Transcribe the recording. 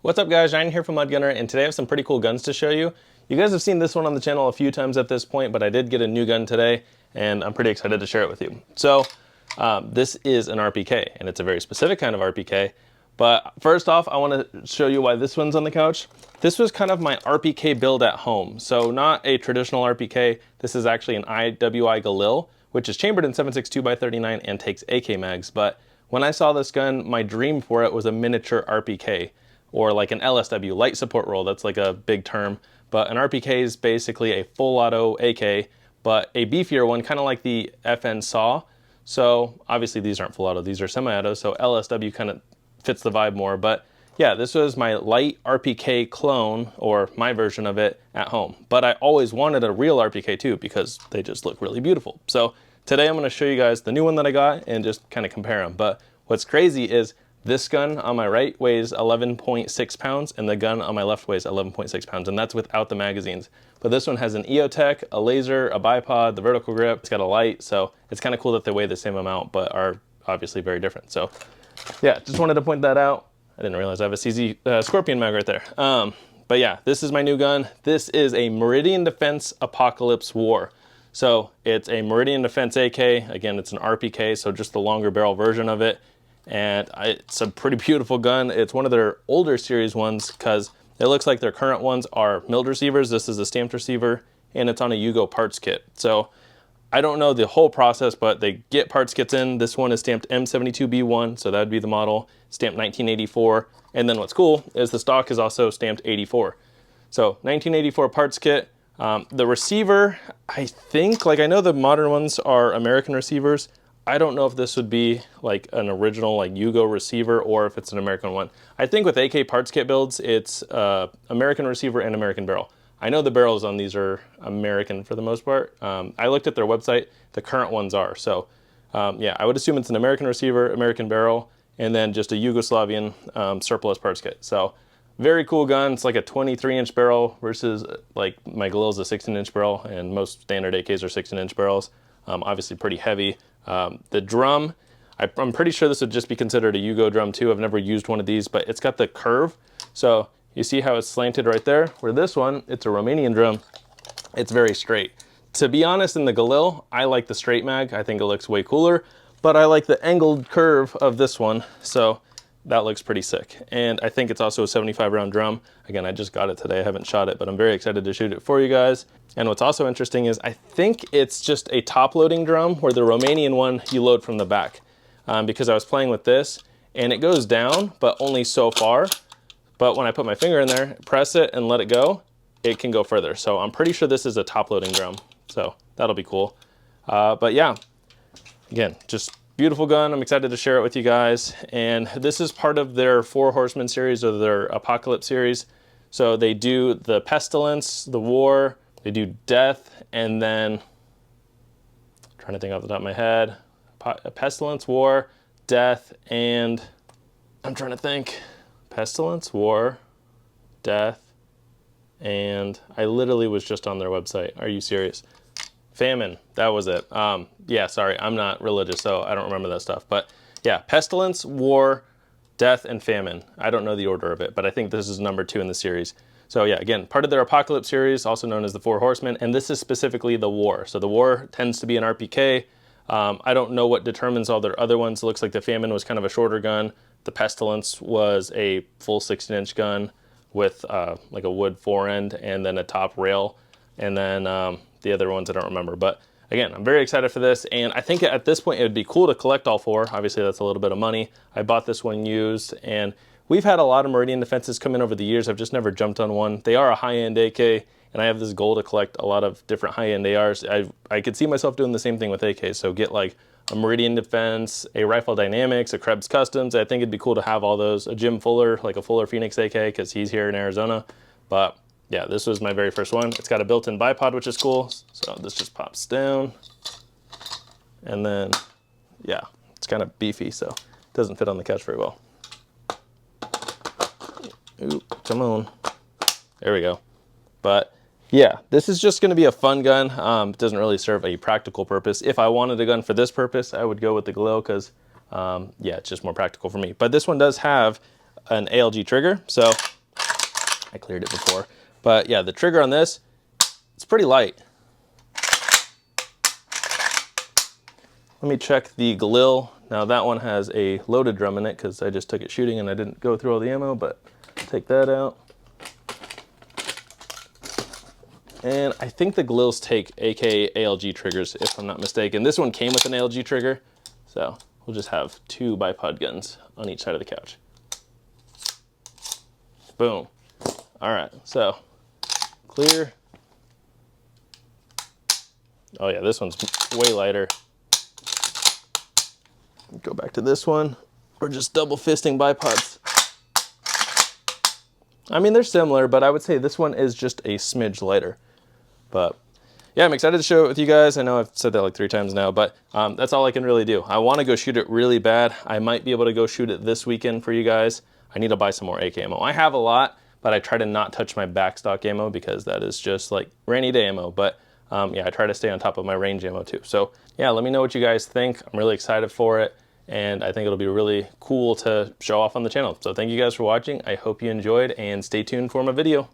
What's up guys, Ryan here from Mudgunner, and today I have some pretty cool guns to show you. You guys have seen this one on the channel a few times at this point, but I did get a new gun today, and I'm pretty excited to share it with you. So, this is an RPK, and it's a very specific kind of RPK. But first off, I want to show you why this one's on the couch. This was kind of my RPK build at home. So not a traditional RPK, this is actually an IWI Galil, which is chambered in 7.62x39 and takes AK mags. But when I saw this gun, my dream for it was a miniature RPK, or like an LSW, light support roll. That's like a big term. But an RPK is basically a full auto AK, but a beefier one, kind of like the FN SAW. So obviously these aren't full auto, these are semi-auto, so LSW kind of fits the vibe more. But yeah, this was my light RPK clone, or my version of it at home. But I always wanted a real RPK too, because they just look really beautiful. So today I'm gonna show you guys the new one that I got and just kind of compare them. But what's crazy is this gun on my right weighs 11.6 pounds and the gun on my left weighs 11.6 pounds, and that's without the magazines. But this one has an EOTech, a laser, a bipod, the vertical grip, it's got a light, so it's kind of cool that they weigh the same amount but are obviously very different. So yeah, just wanted to point that out. I didn't realize I have a CZ Scorpion mag right there. But yeah, this is my new gun. This is a Meridian Defense Apocalypse War. So it's a Meridian Defense AK. Again, it's an RPK, so just the longer barrel version of it. And it's a pretty beautiful gun. It's one of their older series ones because it looks like their current ones are milled receivers. This is a stamped receiver, and it's on a Yugo parts kit. So I don't know the whole process, but they get parts kits in. This one is stamped M72B1, so that would be the model, stamped 1984. And then what's cool is the stock is also stamped 84. So 1984 parts kit. The receiver, I think, like I know the modern ones are American receivers. I don't know if this would be like an original like Yugo receiver or if it's an American one. I think with AK parts kit builds, it's American receiver and American barrel. I know the barrels on these are American for the most part. I looked at their website, the current ones are. So yeah, I would assume it's an American receiver, American barrel, and then just a Yugoslavian surplus parts kit. So very cool gun. It's like a 23-inch barrel versus like my Galil is a 16-inch barrel, and most standard AKs are 16-inch barrels. Obviously pretty heavy. The drum, I'm pretty sure this would just be considered a Yugo drum too. I've never used one of these, but it's got the curve. So you see how it's slanted right there? Where this one, it's a Romanian drum. It's very straight. To be honest, in the Galil, I like the straight mag. I think it looks way cooler, but I like the angled curve of this one. So that looks pretty sick. And I think it's also a 75 round drum. Again, I just got it today. I haven't shot it, but I'm very excited to shoot it for you guys. And what's also interesting is I think it's just a top loading drum, where the Romanian one you load from the back. Because I was playing with this and it goes down, but only so far. But when I put my finger in there, press it and let it go, it can go further. So I'm pretty sure this is a top loading drum. So that'll be cool. But yeah, again, just beautiful gun. I'm excited to share it with you guys. And this is part of their Four Horsemen series, or their Apocalypse series. So they do the Pestilence, the War, they do Death, and then, I'm trying to think off the top of my head, Pestilence, War, Death, and I'm trying to think, Pestilence, War, Death, and I literally was just on their website. Are you serious? Famine, that was it. Yeah, sorry, I'm not religious, so I don't remember that stuff. But yeah, Pestilence, War, Death, and Famine. I don't know the order of it, but I think this is number 2 in the series. So yeah, again, part of their Apocalypse series, also known as the Four Horsemen, and this is specifically the War. So the War tends to be an RPK. I don't know what determines all their other ones. It looks like the Famine was kind of a shorter gun. The Pestilence was a full 16-inch gun with like a wood fore end and then a top rail. And then the other ones I don't remember. But again, I'm very excited for this. And I think at this point it would be cool to collect all 4. Obviously that's a little bit of money. I bought this one used, and we've had a lot of Meridian Defenses come in over the years. I've just never jumped on one. They are a high-end AK, and I have this goal to collect a lot of different high-end ARs. I could see myself doing the same thing with AKs. So get like a Meridian Defense, a Rifle Dynamics, a Krebs Customs. I think it'd be cool to have all those. A Jim Fuller, like a Fuller Phoenix AK, because he's here in Arizona. But yeah, this was my very first one. It's got a built-in bipod, which is cool. So this just pops down. And then, yeah, it's kind of beefy, so it doesn't fit on the couch very well. Ooh, come on. There we go. But yeah, this is just going to be a fun gun. It doesn't really serve a practical purpose. If I wanted a gun for this purpose, I would go with the Galil, because yeah, it's just more practical for me. But this one does have an ALG trigger, so I cleared it before. But yeah, the trigger on this, it's pretty light. Let me check the Galil. Now that one has a loaded drum in it because I just took it shooting and I didn't go through all the ammo, but take that out. And I think the Galils take AK ALG triggers, if I'm not mistaken. This one came with an ALG trigger, so we'll just have 2 bipod guns on each side of the couch. Boom. All right, so clear. Oh yeah, this one's way lighter. Go back to this one. We're just double fisting bipods. I mean, they're similar, but I would say this one is just a smidge lighter. But yeah, I'm excited to show it with you guys. I know I've said that like 3 times now, but that's all I can really do. I want to go shoot it really bad. I might be able to go shoot it this weekend for you guys. I need to buy some more AK ammo. I have a lot, but I try to not touch my backstock ammo because that is just like rainy day ammo. But yeah, I try to stay on top of my range ammo too. So yeah, let me know what you guys think. I'm really excited for it, and I think it'll be really cool to show off on the channel. So thank you guys for watching. I hope you enjoyed, and stay tuned for my video.